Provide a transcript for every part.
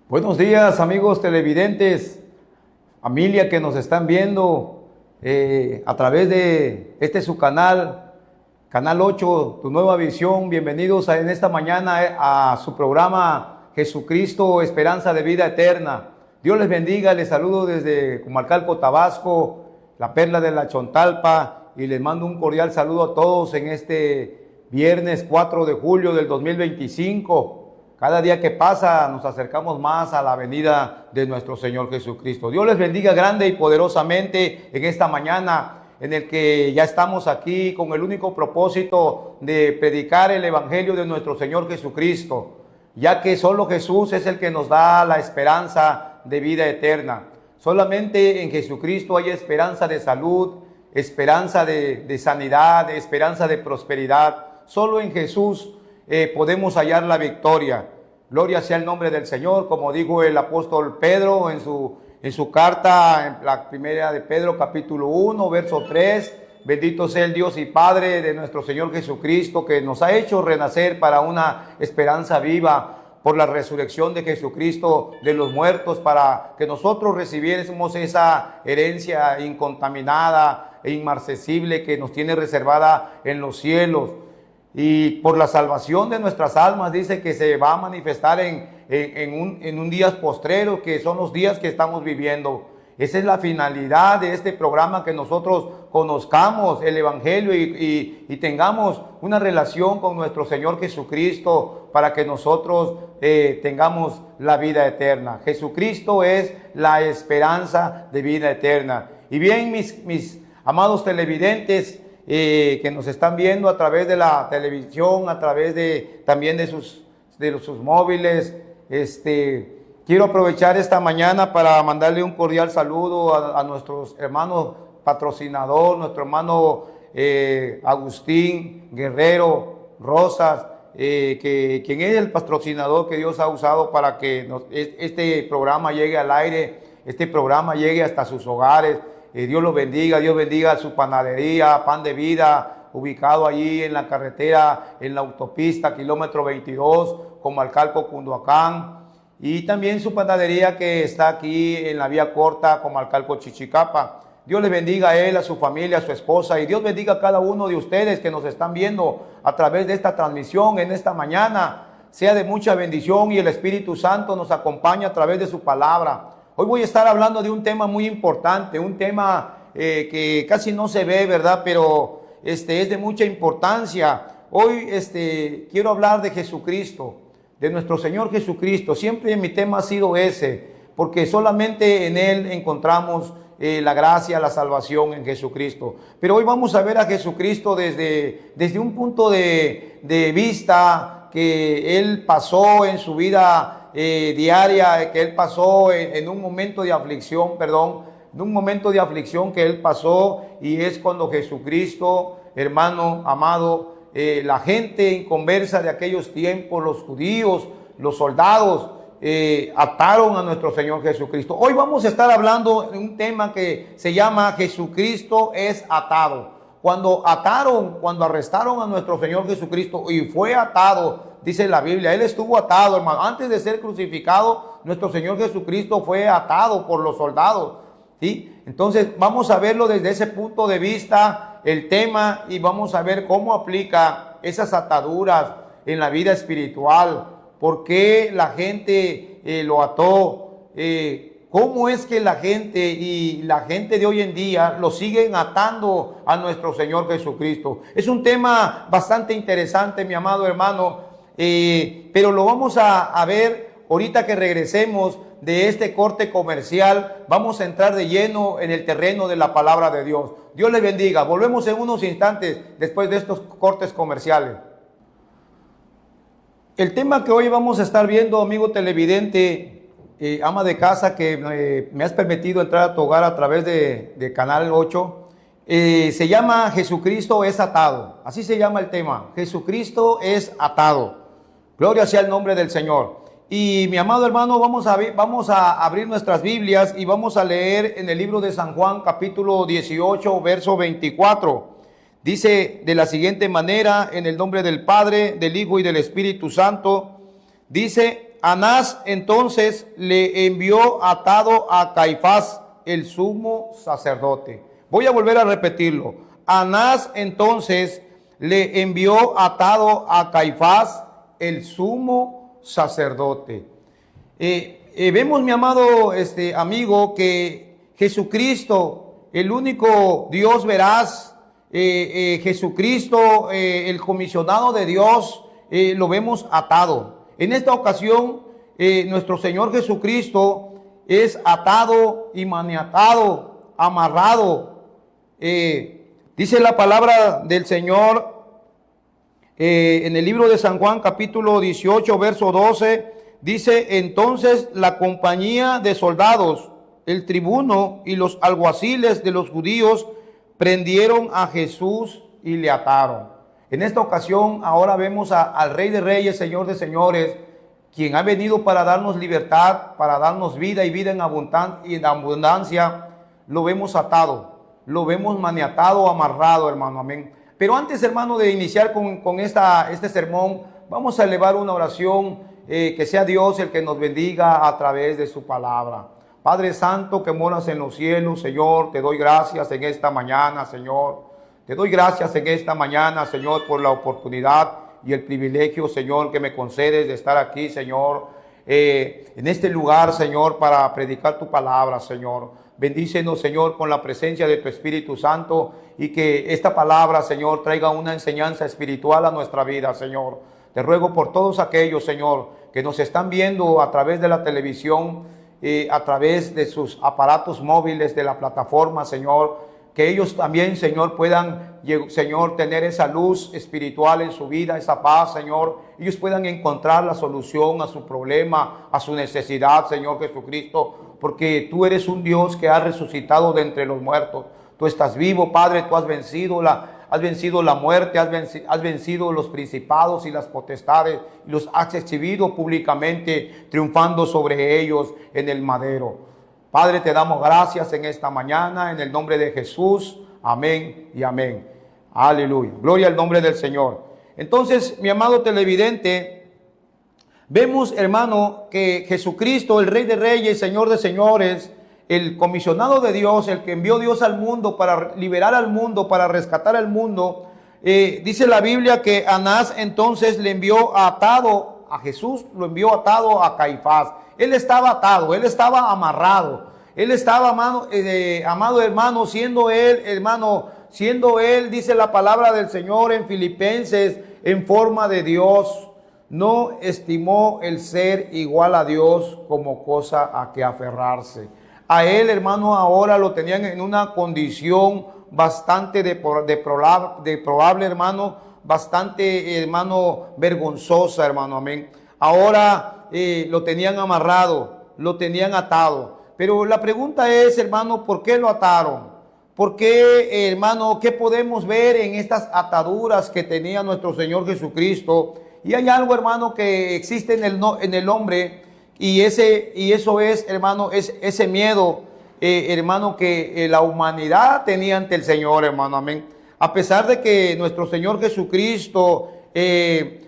Buenos días, amigos televidentes, familia que nos están viendo a través de su canal, Canal 8, Tu Nueva Visión. Bienvenidos en esta mañana a su programa Jesucristo, Esperanza de Vida Eterna. Dios les bendiga, les saludo desde Comalcalco, Tabasco, la perla de la Chontalpa, y les mando un cordial saludo a todos en este viernes 4 de julio del 2025. Cada día que pasa nos acercamos más a la venida de nuestro Señor Jesucristo. Dios les bendiga grande y poderosamente en esta mañana en el que ya estamos aquí con el único propósito de predicar el Evangelio de nuestro Señor Jesucristo, ya que solo Jesús es el que nos da la esperanza de vida eterna. Solamente en Jesucristo hay esperanza de salud, esperanza de sanidad, esperanza de prosperidad. Solo en Jesús podemos hallar la victoria. Gloria sea el nombre del Señor, como dijo el apóstol Pedro en su carta, en la primera de Pedro, capítulo 1, verso 3. Bendito sea el Dios y Padre de nuestro Señor Jesucristo, que nos ha hecho renacer para una esperanza viva por la resurrección de Jesucristo de los muertos, para que nosotros recibiésemos esa herencia incontaminada e inmarcesible que nos tiene reservada en los cielos. Y por la salvación de nuestras almas, dice que se va a manifestar en un días postreros, que son los días que estamos viviendo. Esa es la finalidad de este programa, que nosotros conozcamos el Evangelio y tengamos una relación con nuestro Señor Jesucristo, para que nosotros tengamos la vida eterna. Jesucristo es la esperanza de vida eterna. Y bien, mis amados televidentes, que nos están viendo a través de la televisión, a través también de sus móviles, quiero aprovechar esta mañana para mandarle un cordial saludo a nuestros hermanos patrocinador, nuestro hermano Agustín Guerrero Rosas, quien es el patrocinador que Dios ha usado para que este programa llegue al aire, este programa llegue hasta sus hogares. Dios los bendiga, Dios bendiga su panadería, Pan de Vida, ubicado allí en la carretera, en la autopista, kilómetro 22, Comalcalco, Cunduacán. Y también su panadería que está aquí en la vía corta, Comalcalco, Chichicapa. Dios les bendiga a él, a su familia, a su esposa, y Dios bendiga a cada uno de ustedes que nos están viendo a través de esta transmisión en esta mañana. Sea de mucha bendición y el Espíritu Santo nos acompaña a través de su palabra. Hoy voy a estar hablando de un tema muy importante, un tema que casi no se ve, ¿verdad? Pero es de mucha importancia. Hoy quiero hablar de Jesucristo, de nuestro Señor Jesucristo. Siempre mi tema ha sido ese, porque solamente en Él encontramos la gracia, la salvación en Jesucristo. Pero hoy vamos a ver a Jesucristo desde un punto de vista que Él pasó en su vida diaria, que Él pasó en un momento de aflicción, en un momento de aflicción que Él pasó, y es cuando Jesucristo, hermano amado, la gente inconversa de aquellos tiempos, los judíos, los soldados, ataron a nuestro Señor Jesucristo. Hoy vamos a estar hablando de un tema que se llama Jesucristo es atado. Cuando arrestaron a nuestro Señor Jesucristo y fue atado, dice la Biblia, Él estuvo atado, hermano. Antes de ser crucificado, nuestro Señor Jesucristo fue atado por los soldados, ¿sí? Entonces vamos a verlo desde ese punto de vista, el tema, y vamos a ver cómo aplica esas ataduras en la vida espiritual. ¿Por qué la gente lo ató? ¿Cómo es que la gente de hoy en día lo siguen atando a nuestro Señor Jesucristo? Es un tema bastante interesante, mi amado hermano, pero lo vamos a ver ahorita que regresemos de este corte comercial. Vamos a entrar de lleno en el terreno de la palabra de Dios. Dios les bendiga. Volvemos en unos instantes después de estos cortes comerciales. El tema que hoy vamos a estar viendo, amigo televidente, ama de casa, que me has permitido entrar a tu hogar a través de Canal 8, se llama Jesucristo es atado. Así se llama el tema, Jesucristo es atado. Gloria sea el nombre del Señor. Y mi amado hermano, vamos a abrir nuestras Biblias y vamos a leer en el libro de San Juan, capítulo 18, verso 24. Dice de la siguiente manera, en el nombre del Padre, del Hijo y del Espíritu Santo, dice: Anás entonces le envió atado a Caifás, el sumo sacerdote. Voy a volver a repetirlo. Anás entonces le envió atado a Caifás, el sumo sacerdote. Vemos, mi amado amigo, que Jesucristo, el único Dios veraz, Jesucristo, el comisionado de Dios, lo vemos atado. En esta ocasión, nuestro Señor Jesucristo es atado y maniatado, amarrado. Dice la palabra del Señor en el libro de San Juan, capítulo 18, verso 12, dice: entonces la compañía de soldados, el tribuno y los alguaciles de los judíos prendieron a Jesús y le ataron. En esta ocasión, ahora vemos al Rey de Reyes, Señor de Señores, quien ha venido para darnos libertad, para darnos vida y vida en abundancia. Lo vemos atado, lo vemos maniatado, amarrado, hermano, amén. Pero antes, hermano, de iniciar con este sermón, vamos a elevar una oración, que sea Dios el que nos bendiga a través de su palabra. Padre Santo que moras en los cielos, Señor, te doy gracias en esta mañana, Señor. Te doy gracias en esta mañana, Señor, por la oportunidad y el privilegio, Señor, que me concedes de estar aquí, Señor, en este lugar, Señor, para predicar tu palabra, Señor. Bendícenos, Señor, con la presencia de tu Espíritu Santo, y que esta palabra, Señor, traiga una enseñanza espiritual a nuestra vida, Señor. Te ruego por todos aquellos, Señor, que nos están viendo a través de la televisión, a través de sus aparatos móviles, de la plataforma, Señor, que ellos también, Señor, puedan, Señor, tener esa luz espiritual en su vida, esa paz, Señor. Ellos puedan encontrar la solución a su problema, a su necesidad, Señor Jesucristo, porque tú eres un Dios que ha resucitado de entre los muertos. Tú estás vivo, Padre, tú has vencido la muerte, has vencido los principados y las potestades, y los has exhibido públicamente, triunfando sobre ellos en el madero. Padre, te damos gracias en esta mañana, en el nombre de Jesús. Amén y amén. Aleluya. Gloria al nombre del Señor. Entonces, mi amado televidente, vemos, hermano, que Jesucristo, el Rey de Reyes, Señor de Señores, el comisionado de Dios, el que envió Dios al mundo para liberar al mundo, para rescatar al mundo, dice la Biblia que Anás entonces le envió atado a Jesús, lo envió atado a Caifás. Él estaba atado, él estaba amarrado, él estaba, amado hermano, siendo él, dice la palabra del Señor en Filipenses, en forma de Dios, no estimó el ser igual a Dios como cosa a que aferrarse. A él, hermano, ahora lo tenían en una condición bastante deplorable, hermano, bastante, hermano, vergonzosa, hermano, amén. Ahora lo tenían amarrado, lo tenían atado. Pero la pregunta es, hermano, ¿por qué lo ataron? ¿Por qué, hermano? ¿Qué podemos ver en estas ataduras que tenía nuestro Señor Jesucristo? Y hay algo, hermano, que existe en el hombre, y eso es, hermano, es ese miedo, hermano, que la humanidad tenía ante el Señor, hermano, amén. A pesar de que nuestro Señor Jesucristo,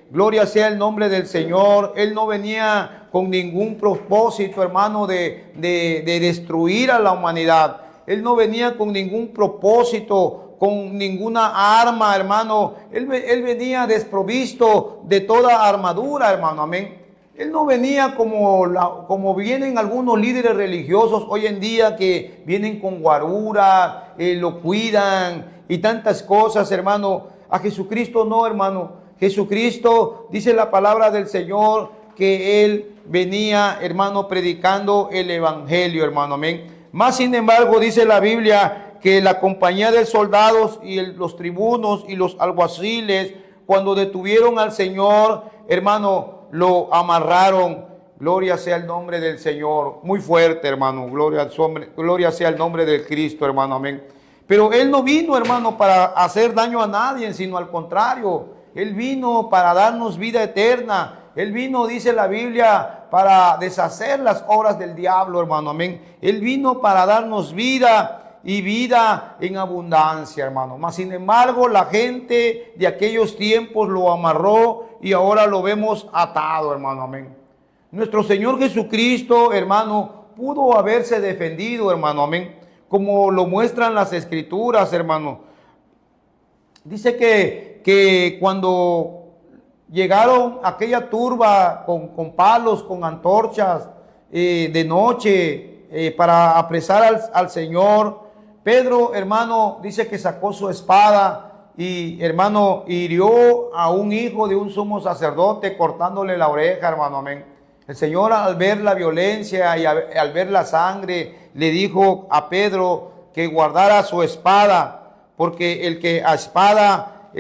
gloria sea el nombre del Señor, Él no venía con ningún propósito, hermano, de destruir a la humanidad. Él no venía con ningún propósito, con ninguna arma, hermano. Él venía desprovisto de toda armadura, hermano, amén. Él no venía como vienen algunos líderes religiosos hoy en día, que vienen con guarura, lo cuidan y tantas cosas, hermano. A Jesucristo no, hermano. Jesucristo, dice la palabra del Señor, que Él venía, hermano, predicando el evangelio, hermano, amén. Más sin embargo, dice la Biblia que la compañía de soldados y los tribunos y los alguaciles, cuando detuvieron al Señor, hermano, lo amarraron. Gloria sea el nombre del Señor. Muy fuerte, hermano. Gloria sea el nombre del Cristo, hermano, amén. Pero Él no vino, hermano, para hacer daño a nadie, sino al contrario. Él vino para darnos vida eterna. Él vino, dice la Biblia, para deshacer las obras del diablo, hermano, amén. Él vino para darnos vida y vida en abundancia, hermano. Mas sin embargo, la gente de aquellos tiempos lo amarró y ahora lo vemos atado, hermano, amén. Nuestro Señor Jesucristo, hermano, pudo haberse defendido, hermano, amén, como lo muestran las Escrituras, hermano. Dice que cuando llegaron aquella turba con palos, con antorchas, de noche, para apresar al Señor, Pedro, hermano, dice que sacó su espada y, hermano, hirió a un hijo de un sumo sacerdote cortándole la oreja, hermano, amén. El Señor, al ver la violencia y al ver la sangre, le dijo a Pedro que guardara su espada, porque el que a espada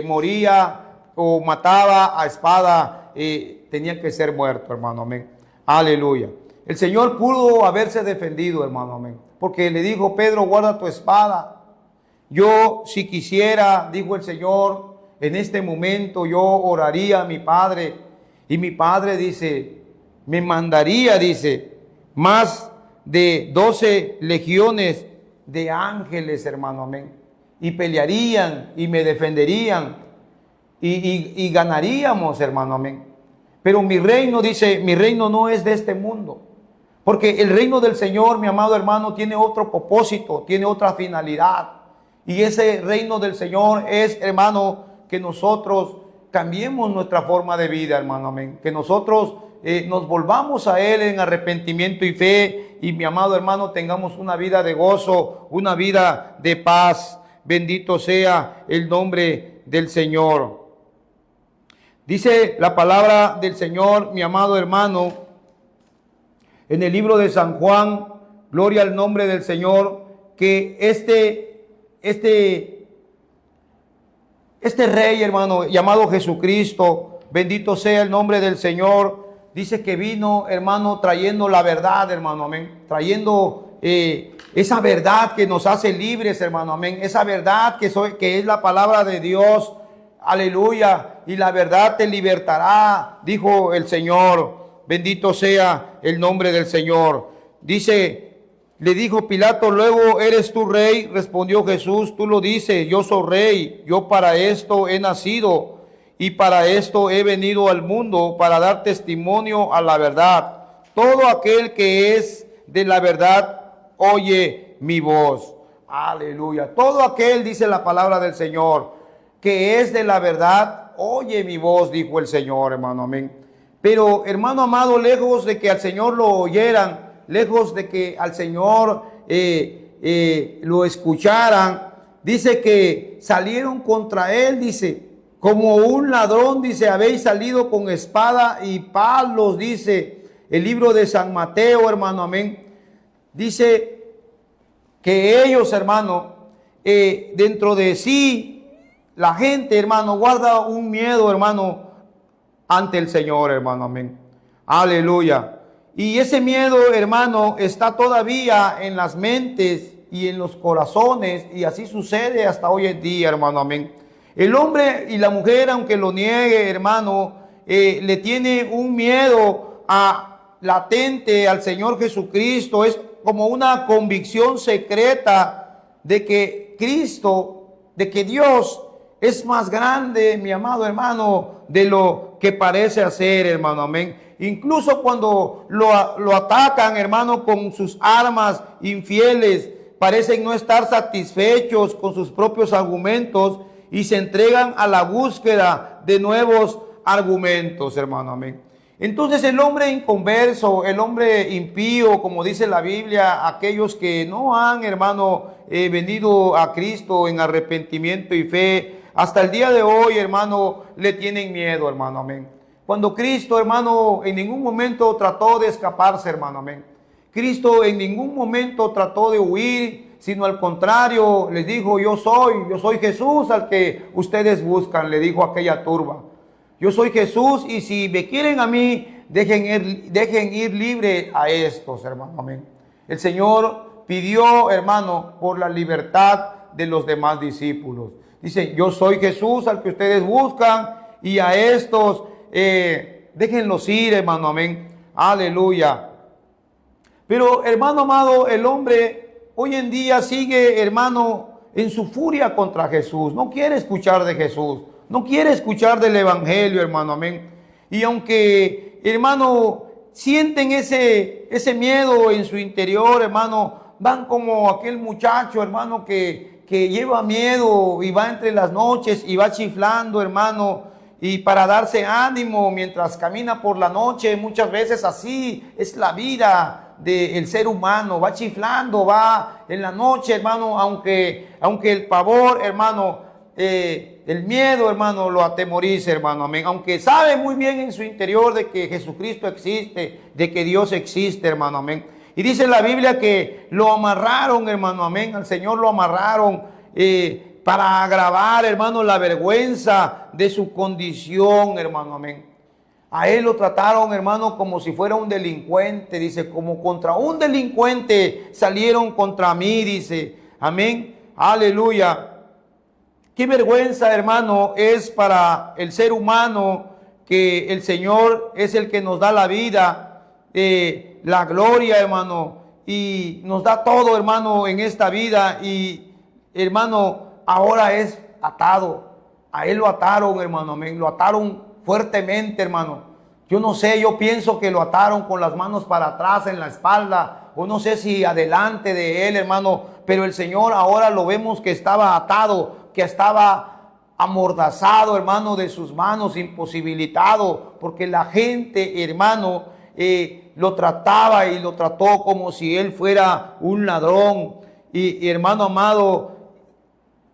moría o mataba a espada tenía que ser muerto, hermano, amén. Aleluya. El Señor pudo haberse defendido, hermano, amén, porque le dijo: Pedro, guarda tu espada. Yo, si quisiera, dijo el Señor, en este momento yo oraría a mi Padre, y mi Padre, dice, me mandaría, dice, más de 12 legiones de ángeles, hermano, amén, y pelearían y me defenderían y ganaríamos, hermano, amén. Pero mi reino, dice, mi reino no es de este mundo, porque el reino del Señor, mi amado hermano, tiene otro propósito, tiene otra finalidad. Y ese reino del Señor es, hermano, que nosotros cambiemos nuestra forma de vida, hermano, amén. Que nosotros nos volvamos a Él en arrepentimiento y fe, y, mi amado hermano, tengamos una vida de gozo, una vida de paz. Bendito sea el nombre del Señor. Dice la palabra del Señor, mi amado hermano, en el libro de San Juan, gloria al nombre del Señor, que este rey, hermano, llamado Jesucristo, bendito sea el nombre del Señor, dice que vino, hermano, trayendo la verdad, hermano, amén, trayendo esa verdad que nos hace libres, hermano, amén, esa verdad que es la palabra de Dios, aleluya, y la verdad te libertará, dijo el Señor, bendito sea el nombre del Señor. Dice, le dijo Pilato, luego, ¿eres tú rey? Respondió Jesús, tú lo dices, yo soy rey, yo para esto he nacido y para esto he venido al mundo, para dar testimonio a la verdad. Todo aquel que es de la verdad, oye mi voz. Aleluya. Todo aquel, dice la palabra del Señor, que es de la verdad, oye mi voz, dijo el Señor, hermano, amén. Pero, hermano amado, lejos de que al Señor lo oyeran, lejos de que al Señor lo escucharan, dice que salieron contra él, dice, como un ladrón, dice, habéis salido con espada y palos, dice el libro de San Mateo, hermano, amén. Dice que ellos, hermano, dentro de sí, la gente, hermano, guarda un miedo, hermano, ante el Señor, hermano, amén. Aleluya. Y ese miedo, hermano, está todavía en las mentes y en los corazones, y así sucede hasta hoy en día, hermano, amén. El hombre y la mujer, aunque lo niegue, hermano, le tiene un miedo latente al Señor Jesucristo. Es como una convicción secreta de que Cristo, de que Dios es más grande, mi amado hermano, de lo que parece hacer, hermano, amén. Incluso cuando lo atacan, hermano, con sus armas infieles, parecen no estar satisfechos con sus propios argumentos y se entregan a la búsqueda de nuevos argumentos, hermano, amén. Entonces el hombre inconverso, el hombre impío, como dice la Biblia, aquellos que no han, hermano, venido a Cristo en arrepentimiento y fe, hasta el día de hoy, hermano, le tienen miedo, hermano, amén. Cuando Cristo, hermano, en ningún momento trató de escaparse, hermano, amén. Cristo en ningún momento trató de huir, sino al contrario, les dijo, yo soy Jesús al que ustedes buscan, le dijo a aquella turba. Yo soy Jesús, y si me quieren a mí, dejen ir libre a estos, hermano, amén. El Señor pidió, hermano, por la libertad de los demás discípulos. Dice, yo soy Jesús al que ustedes buscan, y a estos déjenlos ir, hermano, amén. Aleluya. Pero, hermano amado, el hombre hoy en día sigue, hermano, en su furia contra Jesús. No quiere escuchar de Jesús. No quiere escuchar del Evangelio, hermano, amén. Y aunque, hermano, sienten ese miedo en su interior, hermano, van como aquel muchacho, hermano, que lleva miedo y va entre las noches y va chiflando, hermano, y para darse ánimo mientras camina por la noche. Muchas veces así es la vida del ser humano, va chiflando, va en la noche, hermano, aunque el pavor, hermano, el miedo, hermano, lo atemoriza, hermano, amén. Aunque sabe muy bien en su interior de que Jesucristo existe, de que Dios existe, hermano, amén. Y dice la Biblia que lo amarraron, hermano, amén. Al Señor lo amarraron para agravar, hermano, la vergüenza de su condición, hermano, amén. A él lo trataron, hermano, como si fuera un delincuente, dice, como contra un delincuente salieron contra mí, dice, amén, aleluya. Qué vergüenza, hermano, es para el ser humano que el Señor es el que nos da la vida, la gloria, hermano, y nos da todo, hermano, en esta vida. Y, hermano, ahora es atado. A él lo ataron, hermano, amén. Lo ataron fuertemente, hermano. Yo no sé, yo pienso que lo ataron con las manos para atrás en la espalda, o no sé si adelante de él, hermano, pero el Señor ahora lo vemos que estaba atado, que estaba amordazado, hermano, de sus manos, imposibilitado, porque la gente, hermano, lo trataba y lo trató como si él fuera un ladrón. Y hermano amado,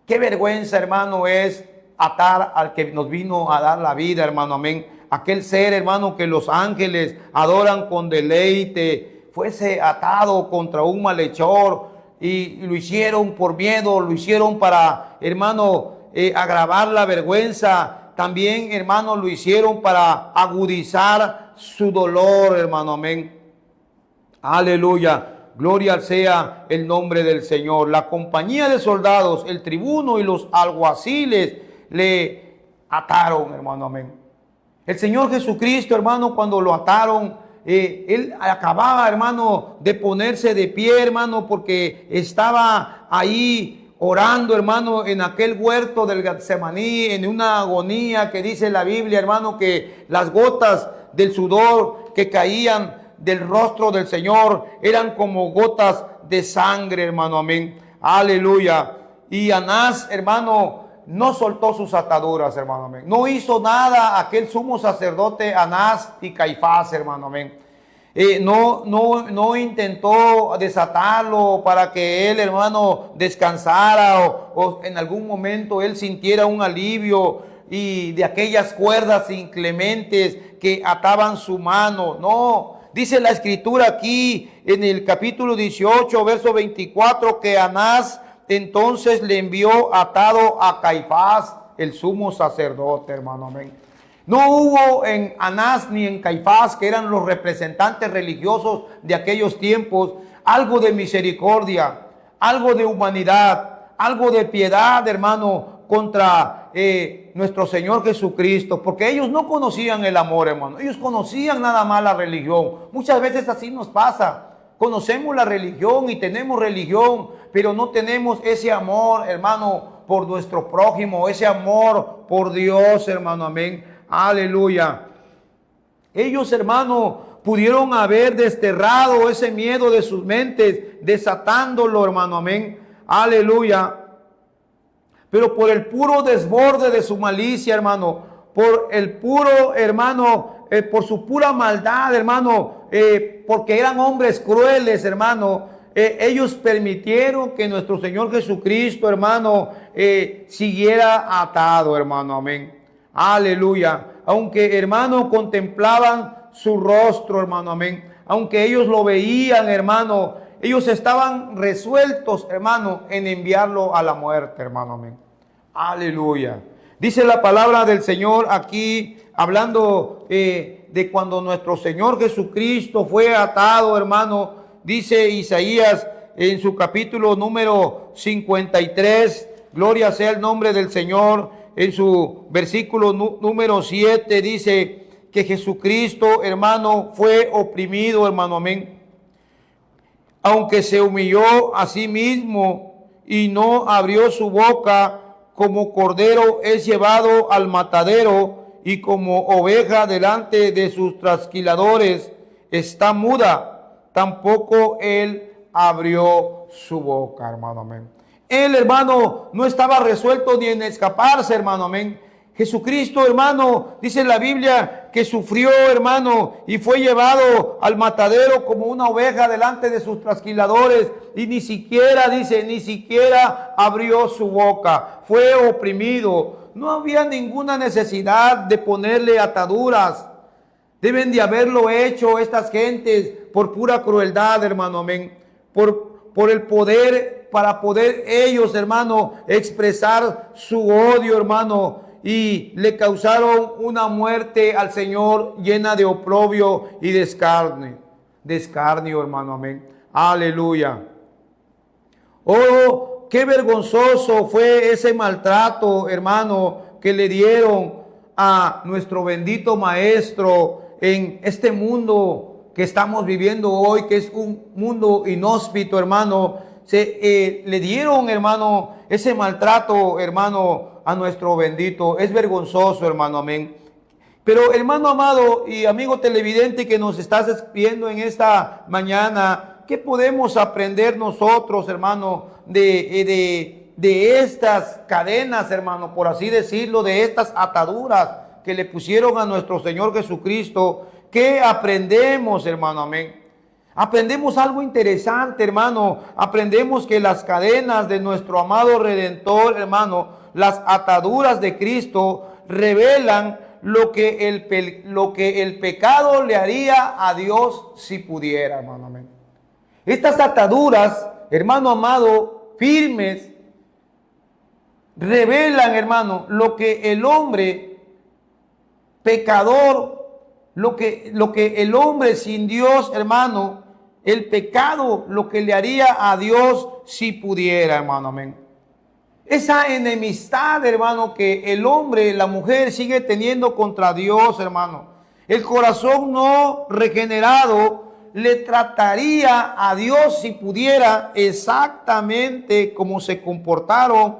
qué vergüenza, hermano, es atar al que nos vino a dar la vida, hermano, amén. Aquel ser, hermano, que los ángeles adoran con deleite, fuese atado contra un malhechor, y lo hicieron por miedo, lo hicieron para, hermano, agravar la vergüenza. También, hermano, lo hicieron para agudizar su dolor, hermano, amén. Aleluya. Gloria sea el nombre del Señor. La compañía de soldados, el tribuno y los alguaciles le ataron, hermano, amén. El Señor Jesucristo, hermano, cuando lo ataron, él acababa, hermano, de ponerse de pie, hermano, porque estaba ahí orando, hermano, en aquel huerto del Getsemaní, en una agonía que dice la Biblia, hermano, que las gotas del sudor que caían del rostro del Señor eran como gotas de sangre, hermano, amén. Aleluya. Y Anás, hermano, no soltó sus ataduras, hermano, amén. No hizo nada aquel sumo sacerdote Anás y Caifás, hermano, amén. No intentó desatarlo para que él, hermano, descansara o en algún momento él sintiera un alivio y de aquellas cuerdas inclementes que ataban su mano. No, dice la escritura aquí en el capítulo 18, verso 24, que Anás entonces le envió atado a Caifás, el sumo sacerdote, hermano, amén. No hubo en Anás ni en Caifás, que eran los representantes religiosos de aquellos tiempos, algo de misericordia, algo de humanidad, algo de piedad, hermano, contra nuestro Señor Jesucristo, porque ellos no conocían el amor, hermano. Ellos conocían nada más la religión. Muchas veces así nos pasa. Conocemos la religión y tenemos religión, pero no tenemos ese amor, hermano, por nuestro prójimo, ese amor por Dios, hermano, amén. Aleluya. Ellos, hermano, pudieron haber desterrado ese miedo de sus mentes, desatándolo, hermano, amén. Aleluya. Pero por el puro desborde de su malicia, hermano, por el puro, hermano, por su pura maldad, hermano, porque eran hombres crueles, hermano, ellos permitieron que nuestro Señor Jesucristo, hermano, siguiera atado, hermano, amén. Aleluya. Aunque, hermano, contemplaban su rostro, hermano, amén. Aunque ellos lo veían, hermano, ellos estaban resueltos, hermano, en enviarlo a la muerte, hermano, amén. Aleluya. Dice la palabra del Señor aquí, hablando de cuando nuestro Señor Jesucristo fue atado, hermano. Dice Isaías en su capítulo número 53, gloria sea el nombre del Señor. En su versículo número 7 dice que Jesucristo, hermano, fue oprimido, hermano, amén. Aunque se humilló a sí mismo y no abrió su boca, como cordero es llevado al matadero y como oveja delante de sus trasquiladores, está muda, tampoco él abrió su boca, hermano, amén. Él, hermano, no estaba resuelto ni en escaparse, hermano, amén. Jesucristo, hermano, dice la Biblia que sufrió, hermano, y fue llevado al matadero como una oveja delante de sus trasquiladores, y ni siquiera, dice, ni siquiera abrió su boca, fue oprimido. No había ninguna necesidad de ponerle ataduras. Deben de haberlo hecho estas gentes por pura crueldad, hermano, amén. Por el poder, para poder ellos, hermano, expresar su odio, hermano, y le causaron una muerte al Señor llena de oprobio y de escarnio, hermano, amén. Aleluya. Oh, qué vergonzoso fue ese maltrato, hermano, que le dieron a nuestro bendito Maestro en este mundo que estamos viviendo hoy, que es un mundo inhóspito, hermano. Le dieron, hermano, ese maltrato, hermano, a nuestro bendito. Es vergonzoso, hermano, amén. Pero, hermano amado y amigo televidente que nos estás viendo en esta mañana, ¿qué podemos aprender nosotros, hermano, de estas cadenas, hermano, por así decirlo, de estas ataduras que le pusieron a nuestro Señor Jesucristo? ¿Qué aprendemos, hermano? Amén. Aprendemos algo interesante, hermano. Aprendemos que las cadenas de nuestro amado Redentor, hermano, las ataduras de Cristo revelan lo que el pecado le haría a Dios si pudiera, hermano. Amén. Estas ataduras, hermano amado, firmes, revelan, hermano, lo que el hombre pecador, lo que el hombre sin Dios, hermano, el pecado, lo que le haría a Dios si pudiera, hermano, amén. Esa enemistad, hermano, que el hombre, la mujer sigue teniendo contra Dios, hermano. El corazón no regenerado le trataría a Dios si pudiera exactamente como se comportaron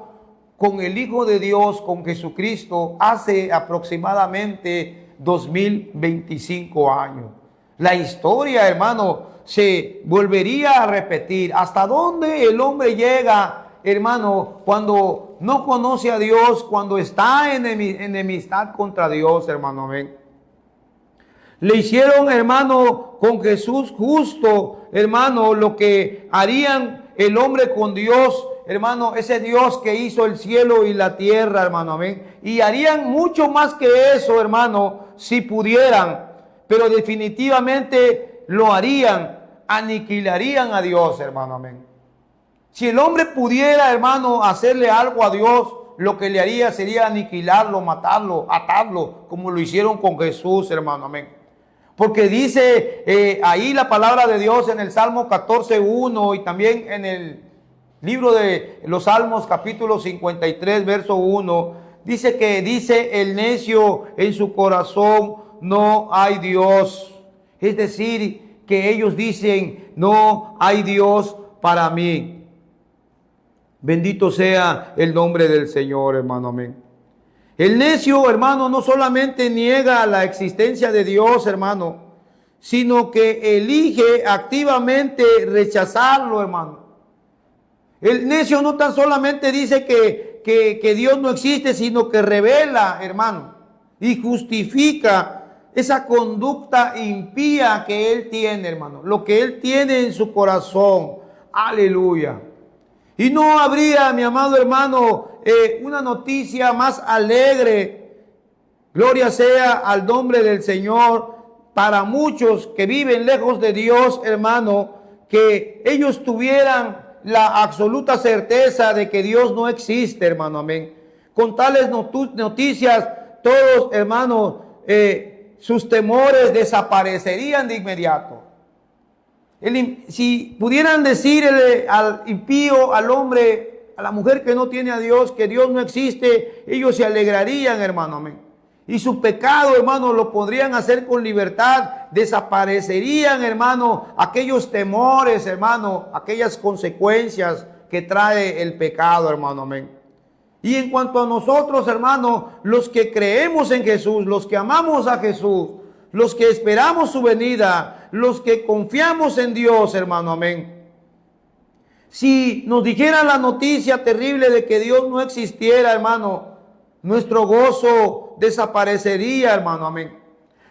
con el Hijo de Dios, con Jesucristo, hace aproximadamente 2025 años. La historia, hermano, se volvería a repetir. ¿Hasta dónde el hombre llega, hermano, cuando no conoce a Dios, cuando está en enemistad contra Dios, hermano? Amén. Le hicieron, hermano, con Jesús justo, hermano, lo que harían el hombre con Dios, hermano, ese Dios que hizo el cielo y la tierra, hermano, amén. Y harían mucho más que eso, hermano, si pudieran, pero definitivamente lo harían, aniquilarían a Dios, hermano, amén. Si el hombre pudiera, hermano, hacerle algo a Dios, lo que le haría sería aniquilarlo, matarlo, atarlo, como lo hicieron con Jesús, hermano, amén. Porque dice ahí la palabra de Dios en el Salmo 14:1 y también en el libro de los Salmos capítulo 53 verso 1, dice que dice el necio en su corazón no hay Dios. Es decir, que ellos dicen no hay Dios para mí. Bendito sea el nombre del Señor, hermano, amén. El necio, hermano, no solamente niega la existencia de Dios, hermano, sino que elige activamente rechazarlo, hermano. El necio no tan solamente dice que Dios no existe, sino que revela, hermano, y justifica esa conducta impía que él tiene, hermano, lo que él tiene en su corazón. Aleluya. Y no habría, mi amado hermano, una noticia más alegre, gloria sea al nombre del Señor, para muchos que viven lejos de Dios, hermano, que ellos tuvieran la absoluta certeza de que Dios no existe, hermano, amén. Con tales noticias, todos, hermano, sus temores desaparecerían de inmediato. Si pudieran decirle al impío, al hombre, a la mujer que no tiene a Dios, que Dios no existe, ellos se alegrarían, hermano, amén. Y su pecado, hermano, lo podrían hacer con libertad. Desaparecerían, hermano, aquellos temores, hermano, aquellas consecuencias que trae el pecado, hermano, amén. Y en cuanto a nosotros, hermano, los que creemos en Jesús, los que amamos a Jesús, los que esperamos su venida, los que confiamos en Dios, hermano, amén. Si nos dijeran la noticia terrible de que Dios no existiera, hermano, nuestro gozo desaparecería, hermano, amén.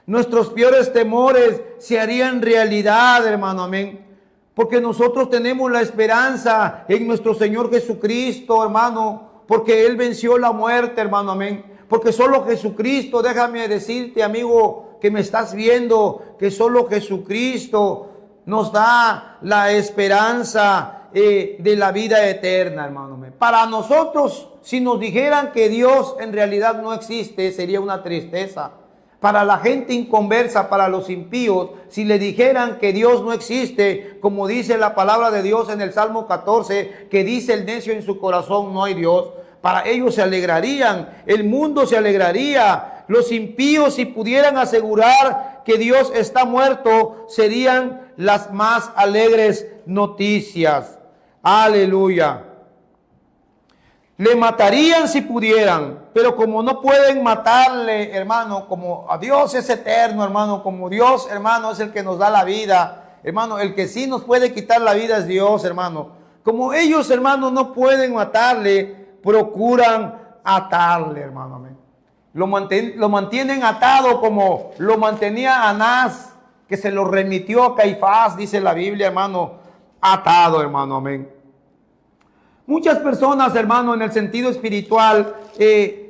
Nuestros peores temores se harían realidad, hermano, amén. Porque nosotros tenemos la esperanza en nuestro Señor Jesucristo, hermano, porque Él venció la muerte, hermano, amén. Porque solo Jesucristo, déjame decirte, amigo, que me estás viendo, que solo Jesucristo nos da la esperanza de la vida eterna, hermano. Para nosotros, si nos dijeran que Dios en realidad no existe, sería una tristeza. Para la gente inconversa, para los impíos, si le dijeran que Dios no existe, como dice la palabra de Dios en el Salmo 14, que dice el necio en su corazón, no hay Dios, para ellos se alegrarían, el mundo se alegraría. Los impíos, si pudieran asegurar que Dios está muerto, serían las más alegres noticias. Aleluya. Le matarían si pudieran, pero como no pueden matarle, hermano, como a Dios es eterno, hermano, como Dios, hermano, es el que nos da la vida, hermano, el que sí nos puede quitar la vida es Dios, hermano. Como ellos, hermano, no pueden matarle, procuran atarle, hermano, amén. Lo mantienen atado como lo mantenía Anás, que se lo remitió a Caifás, dice la Biblia, hermano, atado, hermano, amén. Muchas personas, hermano, en el sentido espiritual,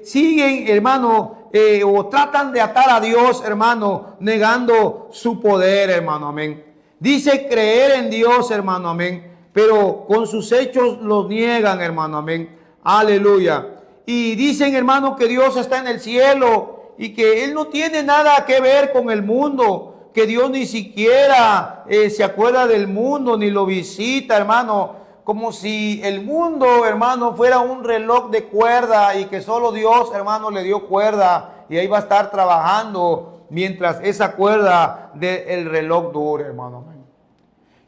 siguen, hermano, o tratan de atar a Dios, hermano, negando su poder, hermano, amén. Dice creer en Dios, hermano, amén, pero con sus hechos los niegan, hermano, amén. Aleluya. Y dicen, hermano, que Dios está en el cielo y que Él no tiene nada que ver con el mundo, que Dios ni siquiera se acuerda del mundo ni lo visita, hermano. Como si el mundo, hermano, fuera un reloj de cuerda y que solo Dios, hermano, le dio cuerda y ahí va a estar trabajando mientras esa cuerda del reloj dure, hermano.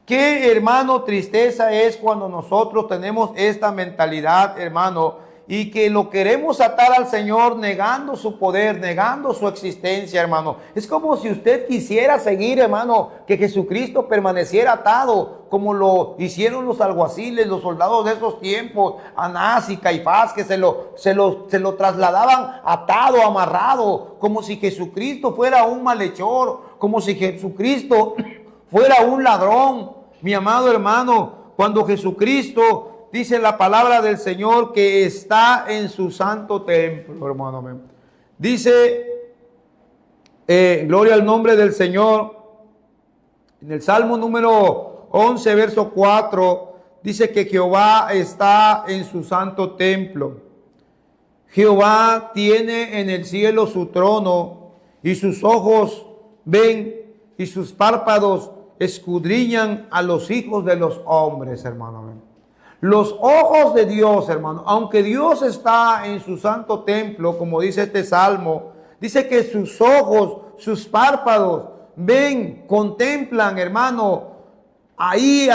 Qué, hermano, tristeza es cuando nosotros tenemos esta mentalidad, hermano, y que lo queremos atar al Señor negando su poder, negando su existencia, hermano. Es como si usted quisiera seguir, hermano, que Jesucristo permaneciera atado, como lo hicieron los alguaciles, los soldados de esos tiempos, Anás y Caifás, que se lo trasladaban atado, amarrado, como si Jesucristo fuera un malhechor, como si Jesucristo fuera un ladrón. Mi amado hermano, cuando Jesucristo dice la palabra del Señor que está en su santo templo, hermano. Dice, gloria al nombre del Señor. En el Salmo número 11, verso 4, dice que Jehová está en su santo templo. Jehová tiene en el cielo su trono y sus ojos ven y sus párpados escudriñan a los hijos de los hombres, hermano. Los ojos de Dios, hermano, aunque Dios está en su santo templo, como dice este salmo, dice que sus ojos, sus párpados ven, contemplan, hermano, ahí,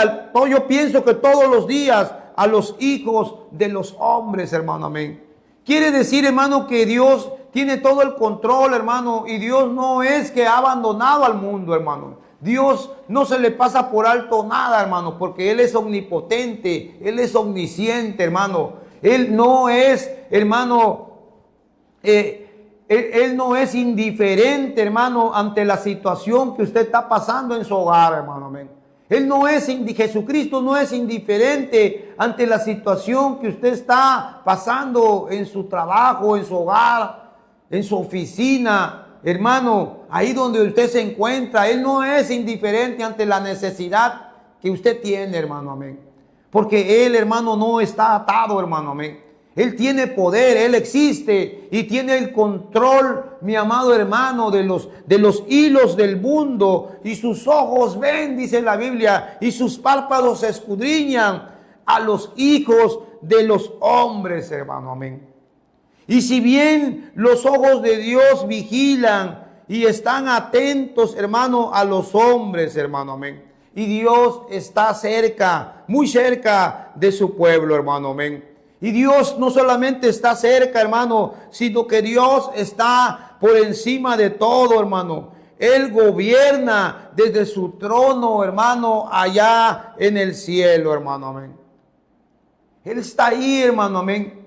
yo pienso que todos los días a los hijos de los hombres, hermano, amén. Quiere decir, hermano, que Dios tiene todo el control, hermano, y Dios no es que ha abandonado al mundo, hermano. Dios no se le pasa por alto nada, hermano, porque Él es omnipotente, Él es omnisciente, hermano. Él no es, hermano, él no es indiferente, hermano, ante la situación que usted está pasando en su hogar, hermano, amén. Jesucristo no es indiferente ante la situación que usted está pasando en su trabajo, en su hogar, en su oficina. Hermano, ahí donde usted se encuentra, Él no es indiferente ante la necesidad que usted tiene, hermano, amén. Porque Él, hermano, no está atado, hermano, amén. Él tiene poder, Él existe y tiene el control, mi amado hermano, de los hilos del mundo. Y sus ojos ven, dice la Biblia, y sus párpados escudriñan a los hijos de los hombres, hermano, amén. Y si bien los ojos de Dios vigilan y están atentos, hermano, a los hombres, hermano, amén. Y Dios está cerca, muy cerca de su pueblo, hermano, amén. Y Dios no solamente está cerca, hermano, sino que Dios está por encima de todo, hermano. Él gobierna desde su trono, hermano, allá en el cielo, hermano, amén. Él está ahí, hermano, amén.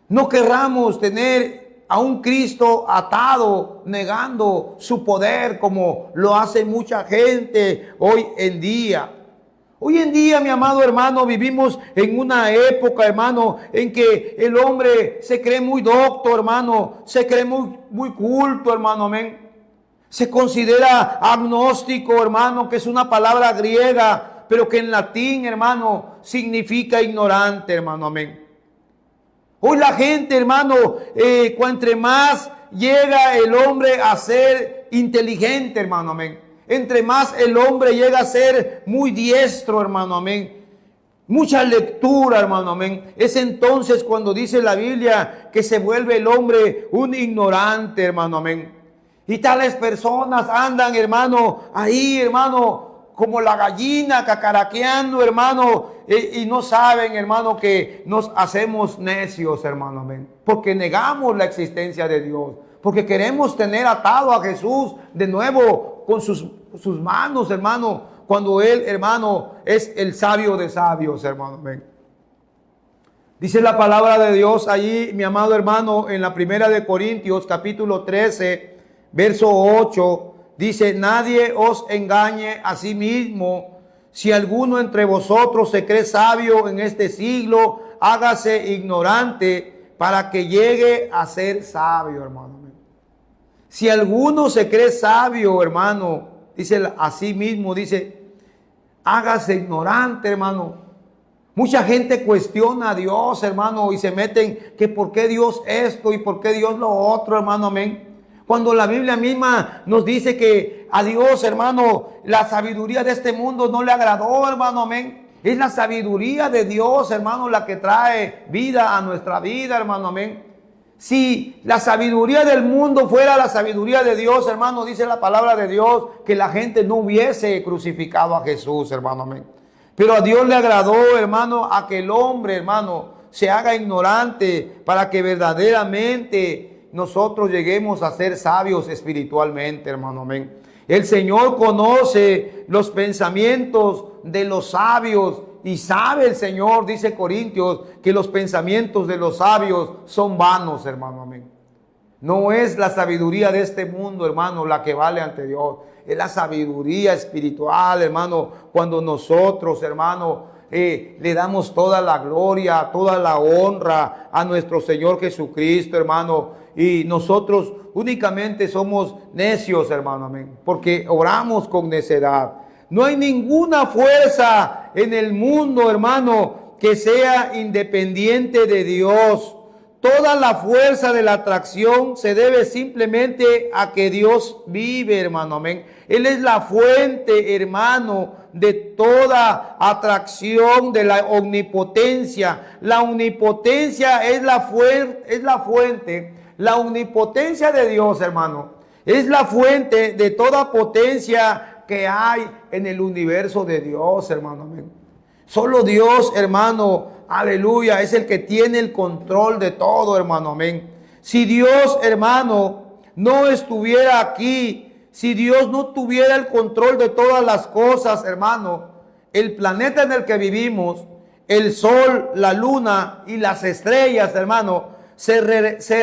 No querramos tener a un Cristo atado, negando su poder como lo hace mucha gente hoy en día. Hoy en día, mi amado hermano, vivimos en una época, hermano, en que el hombre se cree muy docto, hermano, se cree muy culto, hermano, amén. Se considera agnóstico, hermano, que es una palabra griega, pero que en latín, hermano, significa ignorante, hermano, amén. Hoy la gente, hermano, entre más llega el hombre a ser inteligente, hermano, amén. Entre más el hombre llega a ser muy diestro, hermano, amén. Mucha lectura, hermano, amén. Es entonces cuando dice la Biblia que se vuelve el hombre un ignorante, hermano, amén. Y tales personas andan, hermano, ahí, hermano, como la gallina cacaraqueando, hermano, y no saben, hermano, que nos hacemos necios, hermano, amén. Porque negamos la existencia de Dios. Porque queremos tener atado a Jesús de nuevo con sus manos, hermano, cuando Él, hermano, es el sabio de sabios, hermano, amén. Dice la palabra de Dios allí, mi amado hermano, en la primera de Corintios, capítulo 13, verso 8, dice, nadie os engañe a sí mismo. Si alguno entre vosotros se cree sabio en este siglo, hágase ignorante para que llegue a ser sabio, hermano. Si alguno se cree sabio, hermano, dice a sí mismo, dice, hágase ignorante, hermano. Mucha gente cuestiona a Dios, hermano, y se meten que por qué Dios esto y por qué Dios lo otro, hermano, amén. Cuando la Biblia misma nos dice que a Dios, hermano, la sabiduría de este mundo no le agradó, hermano, amén. Es la sabiduría de Dios, hermano, la que trae vida a nuestra vida, hermano, amén. Si la sabiduría del mundo fuera la sabiduría de Dios, hermano, dice la palabra de Dios, que la gente no hubiese crucificado a Jesús, hermano, amén. Pero a Dios le agradó, hermano, a que el hombre, hermano, se haga ignorante para que verdaderamente nosotros lleguemos a ser sabios espiritualmente, hermano, amén. El Señor conoce los pensamientos de los sabios y sabe el Señor, dice Corintios, que los pensamientos de los sabios son vanos, hermano, amén. No es la sabiduría de este mundo, hermano, la que vale ante Dios. Es la sabiduría espiritual, hermano, cuando nosotros, hermano, le damos toda la gloria, toda la honra a nuestro Señor Jesucristo, hermano. Y nosotros únicamente somos necios, hermano, amén, porque oramos con necedad. No hay ninguna fuerza en el mundo, hermano, que sea independiente de Dios. Toda la fuerza de la atracción se debe simplemente a que Dios vive, hermano, amén. Él es la fuente, hermano, de toda atracción, de la omnipotencia. La omnipotencia es la fuente. La omnipotencia de Dios, hermano, es la fuente de toda potencia que hay en el universo de Dios, hermano, amén. Solo Dios, hermano, aleluya, es el que tiene el control de todo, hermano, amén. Si Dios, hermano, no estuviera aquí, si Dios no tuviera el control de todas las cosas, hermano, el planeta en el que vivimos, el sol, la luna y las estrellas, hermano, se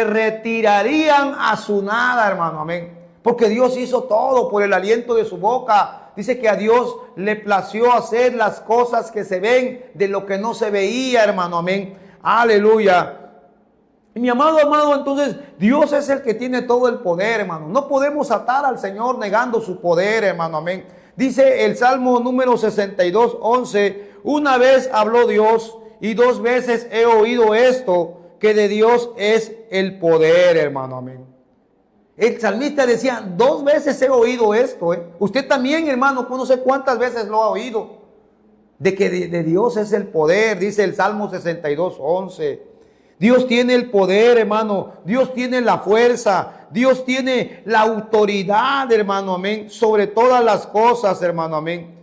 retirarían a su nada, hermano, amén. Porque Dios hizo todo por el aliento de su boca. Dice que a Dios le plació hacer las cosas que se ven de lo que no se veía, hermano, amén. Aleluya. Y mi amado, entonces Dios es el que tiene todo el poder, hermano. No podemos atar al Señor negando su poder, hermano, amén. Dice el Salmo número 62, 11, una vez habló Dios y dos veces he oído esto, que de Dios es el poder, hermano, amén. El salmista decía, dos veces he oído esto. Usted también, hermano, no sé cuántas veces lo ha oído. De que de Dios es el poder, dice el Salmo 62, 11. Dios tiene el poder, hermano. Dios tiene la fuerza. Dios tiene la autoridad, hermano, amén. Sobre todas las cosas, hermano, amén.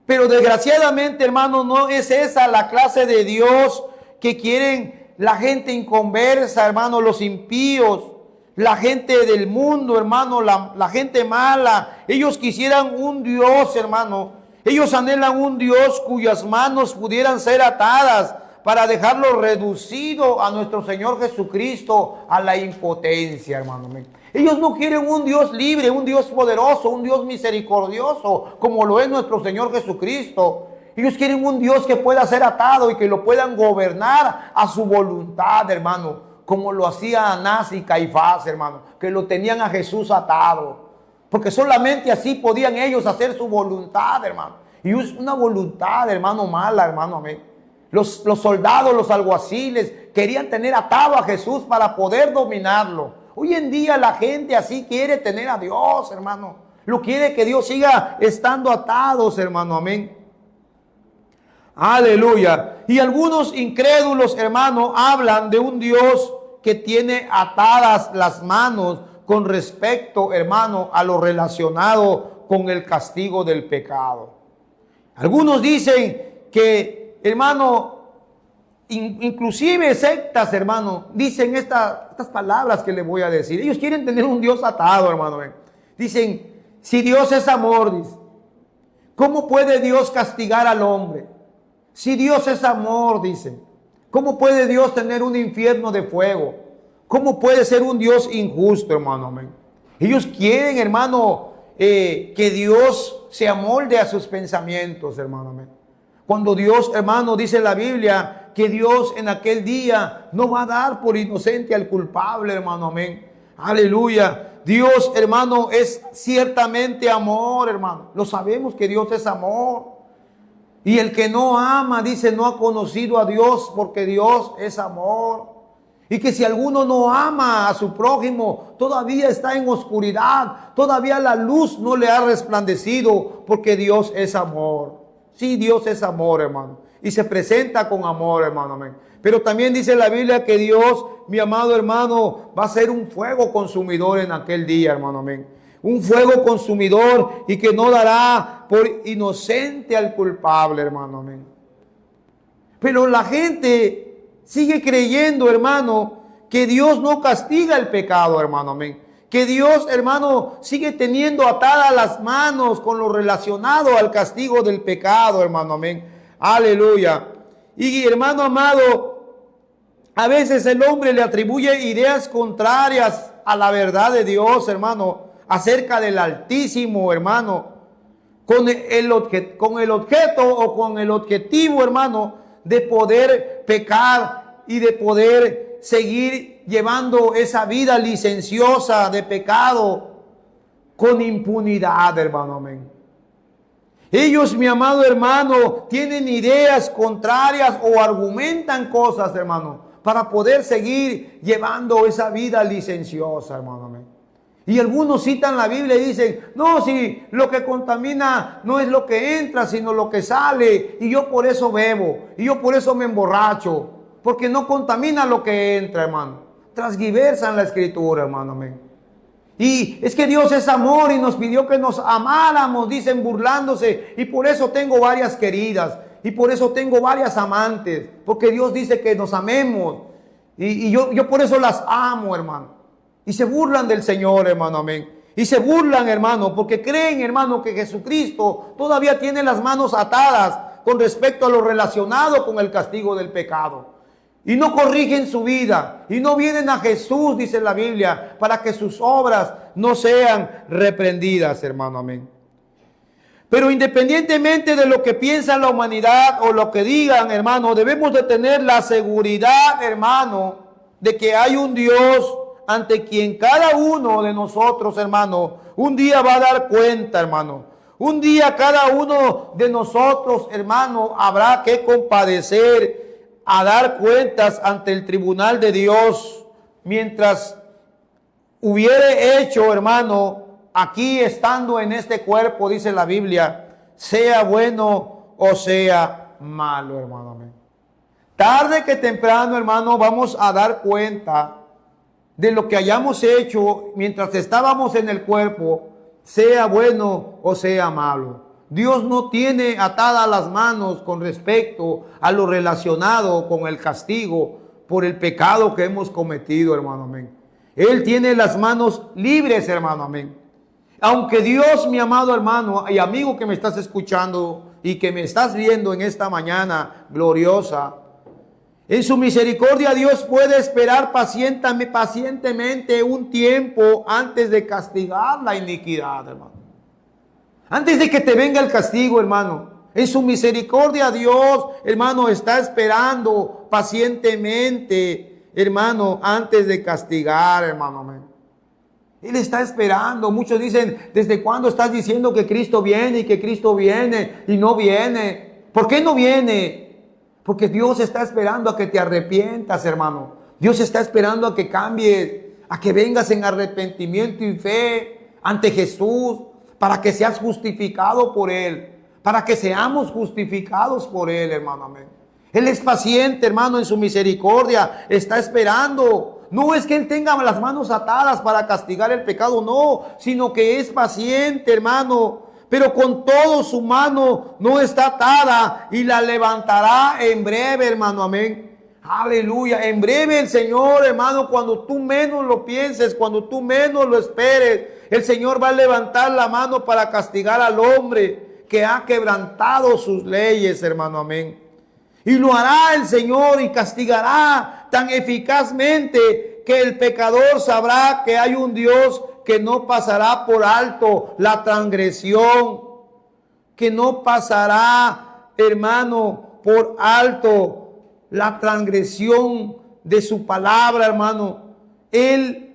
Pero desgraciadamente, hermano, no es esa la clase de Dios que quieren la gente inconversa, hermano, los impíos. la gente del mundo, hermano, la gente mala, ellos quisieran un Dios, hermano. Ellos anhelan un Dios cuyas manos pudieran ser atadas para dejarlo reducido a nuestro Señor Jesucristo a la impotencia, hermano. Ellos no quieren un Dios libre, un Dios poderoso, un Dios misericordioso, como lo es nuestro Señor Jesucristo. Ellos quieren un Dios que pueda ser atado y que lo puedan gobernar a su voluntad, hermano, como lo hacía Anás y Caifás, hermano, que lo tenían a Jesús atado, porque solamente así podían ellos hacer su voluntad, hermano. Y es una voluntad, hermano, mala, hermano, amén. Los soldados, los alguaciles, querían tener atado a Jesús para poder dominarlo. Hoy en día la gente así quiere tener a Dios, hermano. Lo quiere que Dios siga estando atados, hermano, amén. Aleluya. Y algunos incrédulos, hermano, hablan de un Dios que tiene atadas las manos con respecto, hermano, a lo relacionado con el castigo del pecado. Algunos dicen que, hermano, inclusive sectas, hermano, dicen estas palabras que les voy a decir. Ellos quieren tener un Dios atado, hermano. Dicen, si Dios es amor, dice, ¿cómo puede Dios castigar al hombre? Si Dios es amor, dicen, ¿cómo puede Dios tener un infierno de fuego? ¿Cómo puede ser un Dios injusto, hermano? Amén. Ellos quieren, hermano, que Dios se amolde a sus pensamientos, hermano. Amén. Cuando Dios, hermano, dice la Biblia que Dios en aquel día no va a dar por inocente al culpable, hermano. Amén. Aleluya. Dios, hermano, es ciertamente amor, hermano. Lo sabemos que Dios es amor. Y el que no ama, dice, no ha conocido a Dios, porque Dios es amor. Y que si alguno no ama a su prójimo, todavía está en oscuridad, todavía la luz no le ha resplandecido, porque Dios es amor. Sí, Dios es amor, hermano. Y se presenta con amor, hermano. Amén. Pero también dice la Biblia que Dios, mi amado hermano, va a ser un fuego consumidor en aquel día, hermano. Amén. Un fuego consumidor y que no dará por inocente al culpable, hermano. Amén. Pero la gente sigue creyendo, hermano, que Dios no castiga el pecado, hermano. Amén. Que Dios, hermano, sigue teniendo atadas las manos con lo relacionado al castigo del pecado, hermano. Amén. Aleluya. Y hermano amado, a veces el hombre le atribuye ideas contrarias a la verdad de Dios, hermano, acerca del Altísimo, hermano, con el objeto o con el objetivo, hermano, de poder pecar y de poder seguir llevando esa vida licenciosa de pecado con impunidad, hermano. Amén. Ellos, mi amado hermano, tienen ideas contrarias o argumentan cosas, hermano, para poder seguir llevando esa vida licenciosa, hermano. Amén. Y algunos citan la Biblia y dicen, no, si lo que contamina no es lo que entra, sino lo que sale. Y yo por eso bebo, y yo por eso me emborracho, porque no contamina lo que entra, hermano. Transgiversan la Escritura, hermano. Amén. Y es que Dios es amor y nos pidió que nos amáramos, dicen burlándose. Y por eso tengo varias queridas, y por eso tengo varias amantes, porque Dios dice que nos amemos. Y yo por eso las amo, hermano. Y se burlan del Señor, hermano. Amén. Y se burlan, hermano, porque creen, hermano, que Jesucristo todavía tiene las manos atadas con respecto a lo relacionado con el castigo del pecado. Y no corrigen su vida. Y no vienen a Jesús, dice la Biblia, para que sus obras no sean reprendidas, hermano. Amén. Pero independientemente de lo que piensa la humanidad o lo que digan, hermano, debemos de tener la seguridad, hermano, de que hay un Dios ante quien cada uno de nosotros, hermano, un día va a dar cuenta, hermano. Un día cada uno de nosotros, hermano, habrá que compadecer a dar cuentas ante el tribunal de Dios. Mientras hubiere hecho, hermano, aquí estando en este cuerpo, dice la Biblia, sea bueno o sea malo, hermano. Amén. Tarde que temprano, hermano, vamos a dar cuenta de lo que hayamos hecho mientras estábamos en el cuerpo, sea bueno o sea malo. Dios no tiene atadas las manos con respecto a lo relacionado con el castigo por el pecado que hemos cometido, hermano. Amén. Él tiene las manos libres, hermano, amén. Aunque Dios, mi amado hermano y amigo que me estás escuchando y que me estás viendo en esta mañana gloriosa, en su misericordia Dios puede esperar pacientemente un tiempo antes de castigar la iniquidad, hermano. Antes de que te venga el castigo, hermano. En su misericordia Dios, hermano, está esperando pacientemente, hermano, antes de castigar, hermano. Amén. Él está esperando. Muchos dicen, ¿desde cuándo estás diciendo que Cristo viene y que Cristo viene y no viene? ¿Por qué no viene? Porque Dios está esperando a que te arrepientas, hermano. Dios está esperando a que cambies, a que vengas en arrepentimiento y fe ante Jesús, para que seas justificado por Él, para que seamos justificados por Él, hermano. Amén. Él es paciente, hermano, en su misericordia, está esperando. No es que Él tenga las manos atadas para castigar el pecado, no, sino que es paciente, hermano. Pero con todo su mano no está atada y la levantará en breve, hermano. Amén. Aleluya. En breve el Señor, hermano, cuando tú menos lo pienses, cuando tú menos lo esperes, el Señor va a levantar la mano para castigar al hombre que ha quebrantado sus leyes, hermano. Amén. Y lo hará el Señor y castigará tan eficazmente que el pecador sabrá que hay un Dios que no pasará por alto la transgresión, que no pasará, hermano, por alto la transgresión de su palabra, hermano.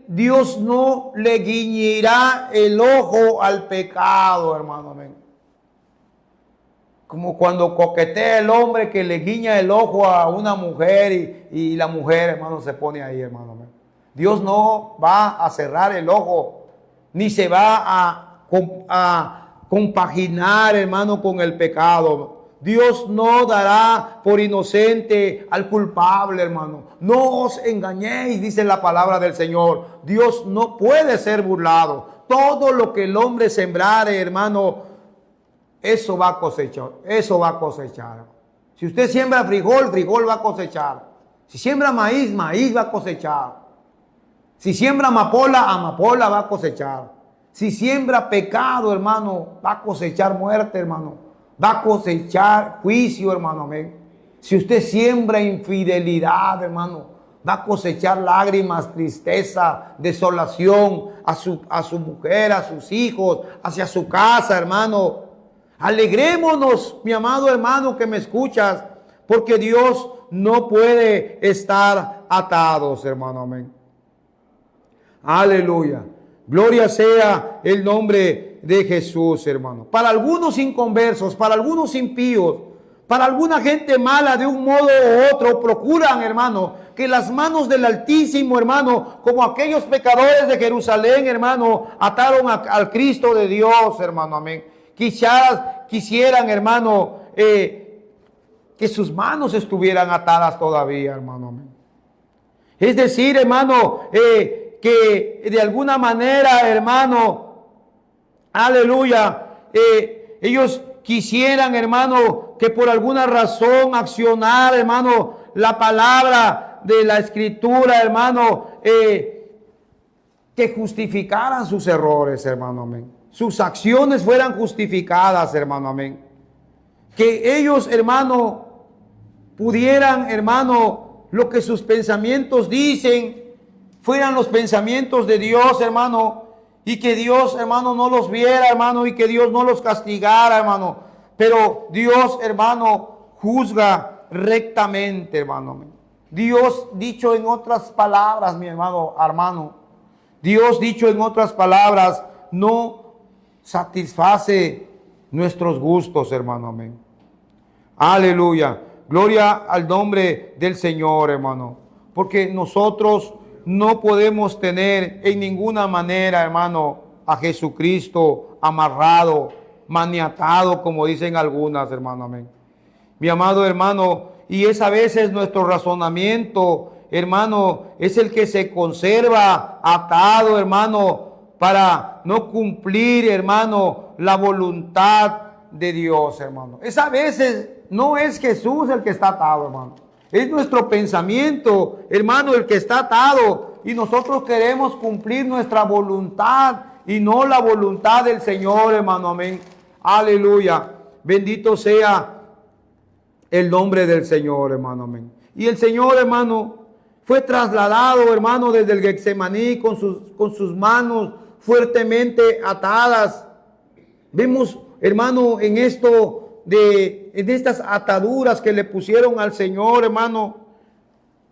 Dios no le guiñirá el ojo al pecado, hermano. Amén. Como cuando coquetea el hombre que le guiña el ojo a una mujer y la mujer, hermano, se pone ahí, hermano. Amén. Dios no va a cerrar el ojo, ni se va a compaginar, hermano, con el pecado. Dios no dará por inocente al culpable, hermano. No os engañéis, dice la palabra del Señor. Dios no puede ser burlado. Todo lo que el hombre sembrare, hermano, eso va a cosechar. Eso va a cosechar. Si usted siembra frijol, frijol va a cosechar. Si siembra maíz, maíz va a cosechar. Si siembra amapola, amapola va a cosechar. Si siembra pecado, hermano, va a cosechar muerte, hermano. Va a cosechar juicio, hermano. Amén. Si usted siembra infidelidad, hermano, va a cosechar lágrimas, tristeza, desolación a su mujer, a sus hijos, hacia su casa, hermano. Alegrémonos, mi amado hermano que me escuchas, porque Dios no puede estar atados, hermano. Amén. Aleluya. Gloria sea el nombre de Jesús, hermano. Para algunos inconversos, para algunos impíos, para alguna gente mala de un modo u otro, procuran, hermano, que las manos del Altísimo, hermano, como aquellos pecadores de Jerusalén, hermano, ataron al Cristo de Dios, hermano. Amén. Quisieran, hermano, que sus manos estuvieran atadas todavía, hermano. Amén. Es decir, hermano, que de alguna manera, hermano, aleluya, ellos quisieran, hermano, que por alguna razón accionar, hermano, la palabra de la Escritura, hermano, que justificaran sus errores, hermano. Amén. Sus acciones fueran justificadas, hermano. Amén. Que ellos, hermano, pudieran, hermano, lo que sus pensamientos dicen, fueran los pensamientos de Dios, hermano, y que Dios, hermano, no los viera, hermano, y que Dios no los castigara, hermano. Pero Dios, hermano, juzga rectamente, hermano. Dios, dicho en otras palabras, mi hermano, Dios, dicho en otras palabras, no satisface nuestros gustos, hermano. Amén. Aleluya. Gloria al nombre del Señor, hermano. Porque nosotros no podemos tener en ninguna manera, hermano, a Jesucristo amarrado, maniatado, como dicen algunas, hermano. Amén. Mi amado hermano, y es a veces nuestro razonamiento, hermano, es el que se conserva atado, hermano, para no cumplir, hermano, la voluntad de Dios, hermano. Es a veces, no es Jesús el que está atado, hermano. Es nuestro pensamiento, hermano, el que está atado. y nosotros queremos cumplir nuestra voluntad y no la voluntad del Señor, hermano, amén. Aleluya. Bendito sea el nombre del Señor, hermano, amén. Y el Señor, hermano, fue trasladado, hermano, desde el Getsemaní con sus manos fuertemente atadas. Vemos, hermano, en estas ataduras que le pusieron al Señor, hermano.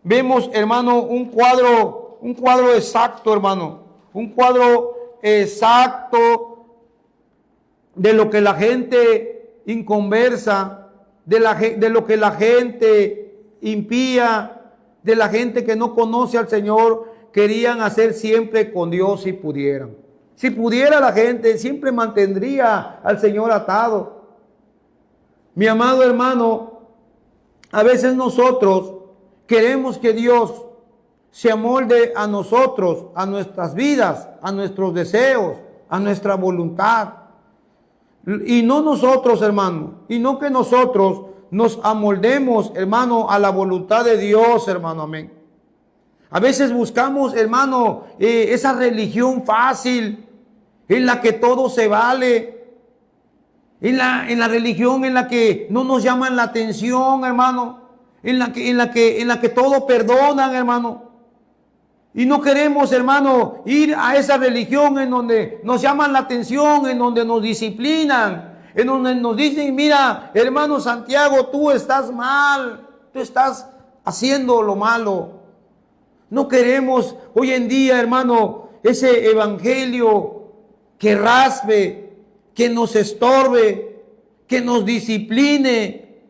Vemos, hermano, un cuadro exacto, hermano. Un cuadro exacto de lo que la gente inconversa, de lo que la gente impía, de la gente que no conoce al Señor, querían hacer siempre con Dios si pudieran. Si pudiera, la gente siempre mantendría al Señor atado. Mi amado hermano, a veces nosotros queremos que Dios se amolde a nosotros, a nuestras vidas, a nuestros deseos, a nuestra voluntad. Y no nosotros, hermano, y no que nosotros nos amoldemos, hermano, a la voluntad de Dios, hermano, amén. A veces buscamos, hermano, esa religión fácil, en la que todo se vale, en la religión en la que no nos llaman la atención, hermano, en la que todo perdonan, hermano. Y no queremos, hermano, ir a esa religión en donde nos llaman la atención, en donde nos disciplinan, en donde nos dicen, mira, hermano Santiago, tú estás mal, tú estás haciendo lo malo. No queremos hoy en día, hermano, ese evangelio que raspe, que nos estorbe, que nos discipline.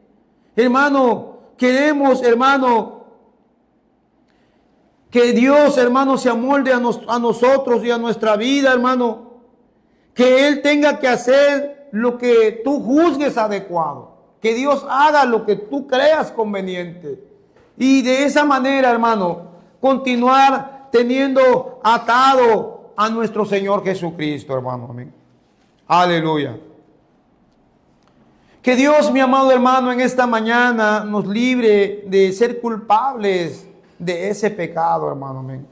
Hermano, queremos, hermano, que Dios, hermano, se amolde a nosotros y a nuestra vida, hermano. Que Él tenga que hacer lo que tú juzgues adecuado. Que Dios haga lo que tú creas conveniente. Y de esa manera, hermano, continuar teniendo atado a nuestro Señor Jesucristo, hermano. Amén. Aleluya. Que Dios, mi amado hermano, en esta mañana nos libre de ser culpables de ese pecado, hermano, amén.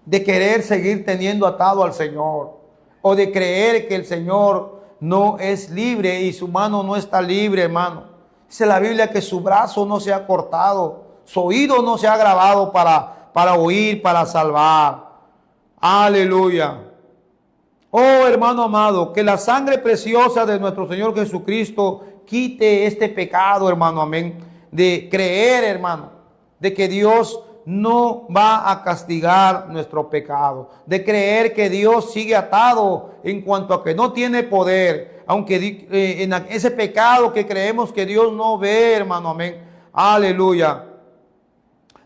De querer seguir teniendo atado al Señor, o de creer que el Señor no es libre y su mano no está libre, hermano. Dice la Biblia que su brazo no se ha cortado, su oído no se ha grabado para oír, para salvar. Aleluya. Oh, hermano amado, que la sangre preciosa de nuestro Señor Jesucristo quite este pecado, hermano, amén. De creer, hermano, de que Dios no va a castigar nuestro pecado, de creer que Dios sigue atado en cuanto a que no tiene poder, aunque en ese pecado que creemos que Dios no ve, hermano, amén. Aleluya.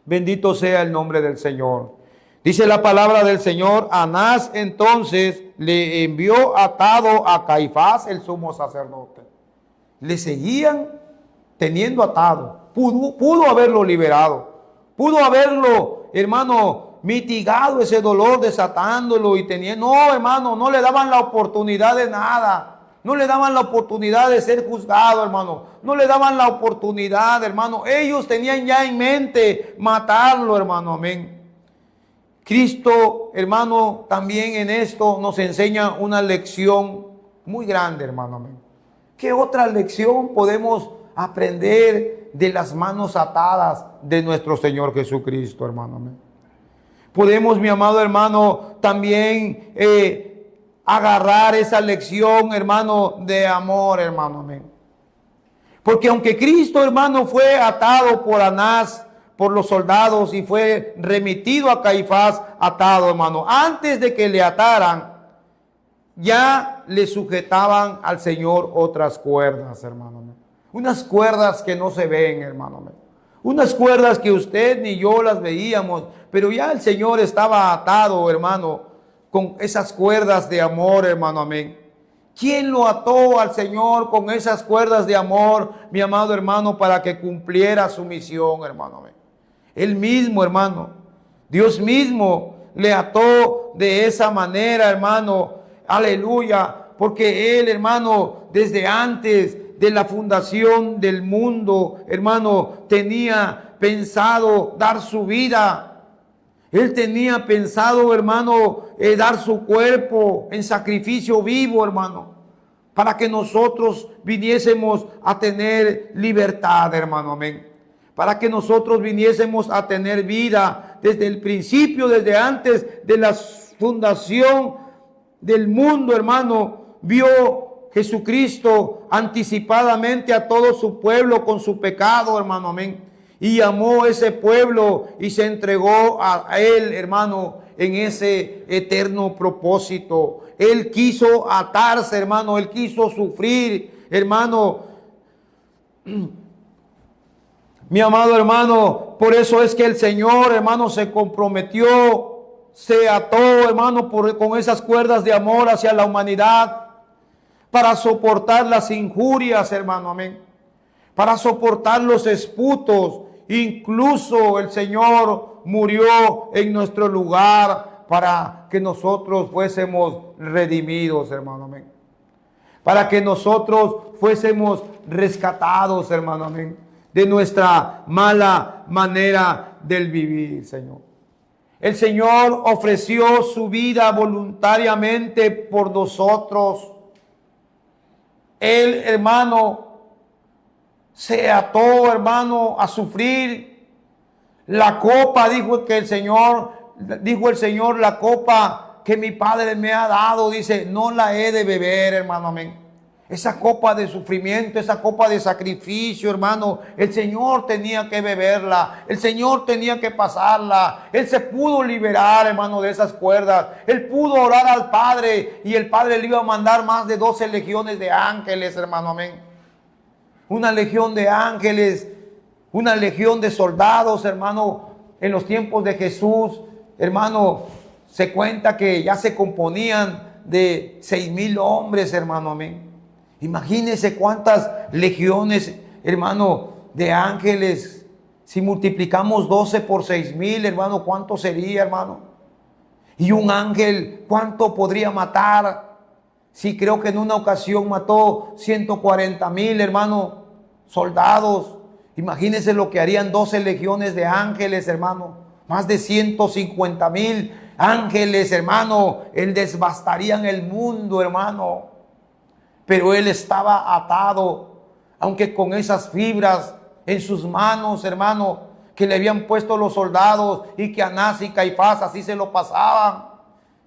Bendito sea el nombre del Señor. Dice la palabra del Señor, Anás entonces le envió atado a Caifás, el sumo sacerdote. Le seguían teniendo atado. Pudo haberlo liberado. Pudo haberlo, hermano, mitigado ese dolor desatándolo y teniendo. No, hermano, no le daban la oportunidad de nada. No le daban la oportunidad de ser juzgado, hermano. No le daban la oportunidad, hermano. Ellos tenían ya en mente matarlo, hermano. Amén. Cristo, hermano, también en esto nos enseña una lección muy grande, hermano. Amén. ¿Qué otra lección podemos aprender de las manos atadas de nuestro Señor Jesucristo, hermano? Amén. Podemos, mi amado hermano, también agarrar esa lección, hermano, de amor, hermano. Amén. Porque aunque Cristo, hermano, fue atado por Anás, por los soldados, y fue remitido a Caifás atado, hermano, antes de que le ataran, ya le sujetaban al Señor otras cuerdas, hermano. Unas cuerdas que no se ven, hermano. Unas cuerdas que usted ni yo las veíamos, pero ya el Señor estaba atado, hermano, con esas cuerdas de amor, hermano. Amén. ¿Quién lo ató al Señor con esas cuerdas de amor, mi amado hermano, para que cumpliera su misión, hermano? Amén. Él mismo, hermano. Dios mismo le ató de esa manera, hermano. Aleluya. Porque Él, hermano, desde antes de la fundación del mundo, hermano, tenía pensado dar su vida. Él tenía pensado, hermano, dar su cuerpo en sacrificio vivo, hermano, para que nosotros viniésemos a tener libertad, hermano, amén. Para que nosotros viniésemos a tener vida desde el principio, desde antes de la fundación del mundo, hermano. Vio Jesucristo anticipadamente a todo su pueblo con su pecado, hermano, amén. Y amó ese pueblo y se entregó a él, hermano, en ese eterno propósito. Él quiso atarse, hermano, él quiso sufrir, hermano. Mi amado hermano, por eso es que el Señor, hermano, se comprometió, se ató, hermano, con esas cuerdas de amor hacia la humanidad, para soportar las injurias, hermano, amén. Para soportar los esputos. Incluso el Señor murió en nuestro lugar para que nosotros fuésemos redimidos, hermano, amén. Para que nosotros fuésemos rescatados, hermano, amén, de nuestra mala manera del vivir, Señor. El Señor ofreció su vida voluntariamente por nosotros. Él, hermano, se ató, hermano, a sufrir. La copa, dijo el Señor, la copa que mi Padre me ha dado, dice, no la he de beber, hermano, amén. Esa copa de sufrimiento, esa copa de sacrificio, hermano, el Señor tenía que beberla, el Señor tenía que pasarla. Él se pudo liberar, hermano, de esas cuerdas. Él pudo orar al Padre y el Padre le iba a mandar más de 12 legiones de ángeles, hermano, amén. Una legión de ángeles, una legión de soldados, hermano. En los tiempos de Jesús, hermano, se cuenta que ya se componían de 6,000 hombres, hermano, amén. Imagínense cuántas legiones, hermano, de ángeles. Si multiplicamos 12 por 6,000, hermano, ¿cuánto sería, hermano? Y un ángel, ¿cuánto podría matar? Sí, creo que en una ocasión mató 140,000, hermano, soldados. Imagínense lo que harían 12 legiones de ángeles, hermano. Más de 150,000 ángeles, hermano. Él devastarían el mundo, hermano. Pero él estaba atado, aunque con esas fibras en sus manos, hermano, que le habían puesto los soldados y que Anás y Caifás así se lo pasaban.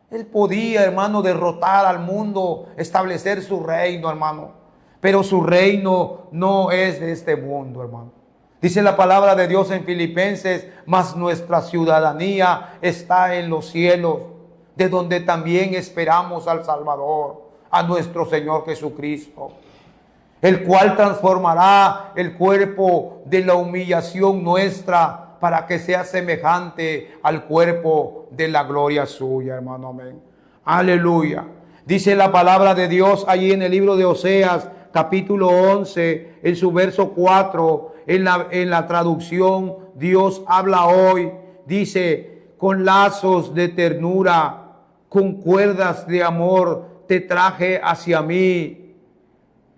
Él podía, hermano, derrotar al mundo, establecer su reino, hermano. Pero su reino no es de este mundo, hermano. Dice la palabra de Dios en Filipenses, mas nuestra ciudadanía está en los cielos, de donde también esperamos al Salvador, a nuestro Señor Jesucristo, el cual transformará el cuerpo de la humillación nuestra para que sea semejante al cuerpo de la gloria suya, hermano, amén. Aleluya. Dice la palabra de Dios allí en el libro de Oseas, capítulo 11, en su verso 4, en la traducción Dios habla hoy, dice, con lazos de ternura, con cuerdas de amor, te traje hacia mí,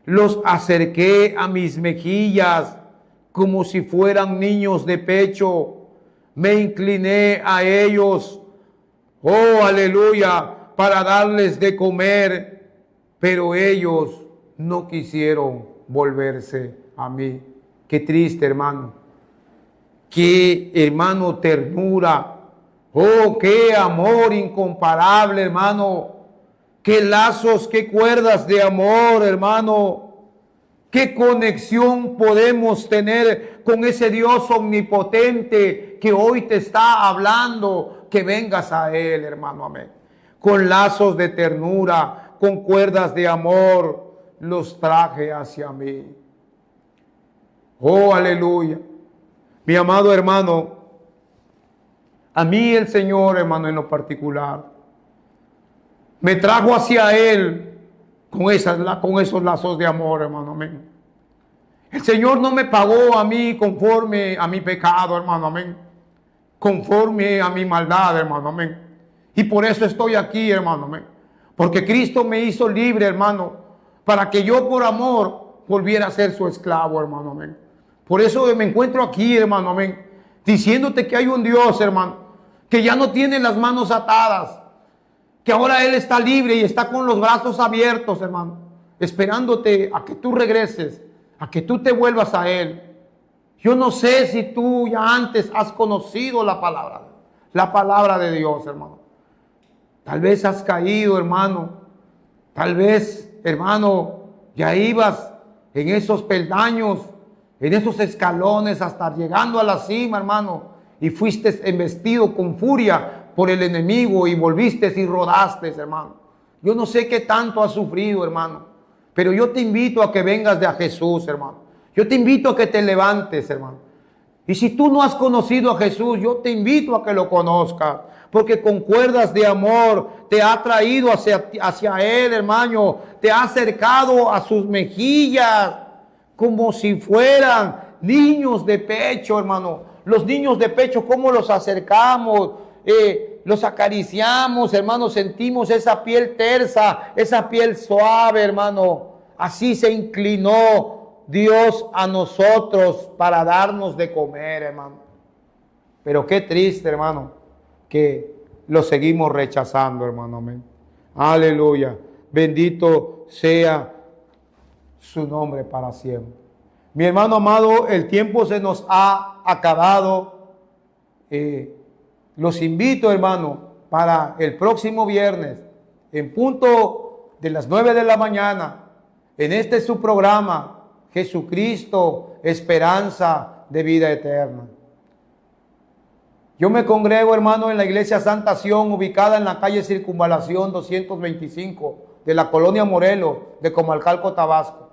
los acerqué a mis mejillas como si fueran niños de pecho, me incliné a ellos, oh aleluya, para darles de comer, pero ellos no quisieron volverse a mí. Qué triste, hermano. Qué, hermano, ternura. Oh, qué amor incomparable, hermano. Qué lazos, qué cuerdas de amor, hermano. Qué conexión podemos tener con ese Dios omnipotente que hoy te está hablando, que vengas a Él, hermano, amén. Con lazos de ternura, con cuerdas de amor, los traje hacia mí. Oh, aleluya. Mi amado hermano, a mí el Señor, hermano, en lo particular, me trajo hacia Él con esos lazos de amor, hermano, amén. El Señor no me pagó a mí conforme a mi pecado, hermano, amén. Conforme a mi maldad, hermano, amén. Y por eso estoy aquí, hermano, amén. Porque Cristo me hizo libre, hermano, para que yo por amor volviera a ser su esclavo, hermano, amén. Por eso me encuentro aquí, hermano, amén, diciéndote que hay un Dios, hermano, que ya no tiene las manos atadas, que ahora Él está libre y está con los brazos abiertos, hermano, esperándote a que tú regreses, a que tú te vuelvas a Él. Yo no sé si tú ya antes has conocido la palabra de Dios, hermano. Tal vez has caído, hermano. Tal vez, hermano, ya ibas en esos peldaños, en esos escalones, hasta llegando a la cima, hermano, y fuiste embestido con furia por el enemigo y volviste y rodaste, hermano. Yo no sé qué tanto has sufrido, hermano, pero yo te invito a que vengas de a Jesús, hermano. Yo te invito a que te levantes, hermano. Y si tú no has conocido a Jesús, yo te invito a que lo conozcas, porque con cuerdas de amor te ha traído hacia Él, hermano. Te ha acercado a sus mejillas como si fueran niños de pecho, hermano. Los niños de pecho, ¿cómo los acercamos? Los acariciamos, hermano. Sentimos esa piel tersa, esa piel suave, hermano. Así se inclinó Dios a nosotros para darnos de comer, hermano. Pero qué triste, hermano, que lo seguimos rechazando, hermano. Amén. Aleluya. Bendito sea su nombre para siempre. Mi hermano amado, el tiempo se nos ha acabado. Los invito, hermano, para el próximo viernes, en punto de las 9 de la mañana, en este su programa, Jesucristo, esperanza de vida eterna. Yo me congrego, hermano, en la iglesia Santa Sion, ubicada en la calle Circunvalación 225 de la colonia Morelos de Comalcalco, Tabasco.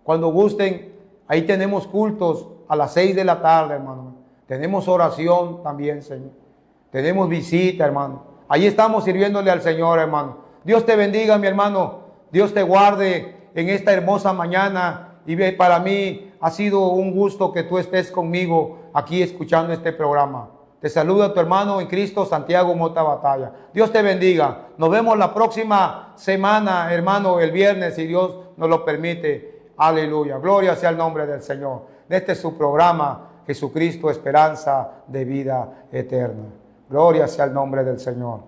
Cuando gusten, ahí tenemos cultos a las 6 de la tarde, hermano. Tenemos oración también, Señor. Tenemos visita, hermano. Ahí estamos sirviéndole al Señor, hermano. Dios te bendiga, mi hermano. Dios te guarde en esta hermosa mañana. Y para mí ha sido un gusto que tú estés conmigo aquí escuchando este programa. Te saluda tu hermano en Cristo, Santiago Mota Batalla. Dios te bendiga. Nos vemos la próxima semana, hermano, el viernes, si Dios nos lo permite. Aleluya. Gloria sea el nombre del Señor. Este es su programa, Jesucristo, esperanza de vida eterna. Gloria sea el nombre del Señor.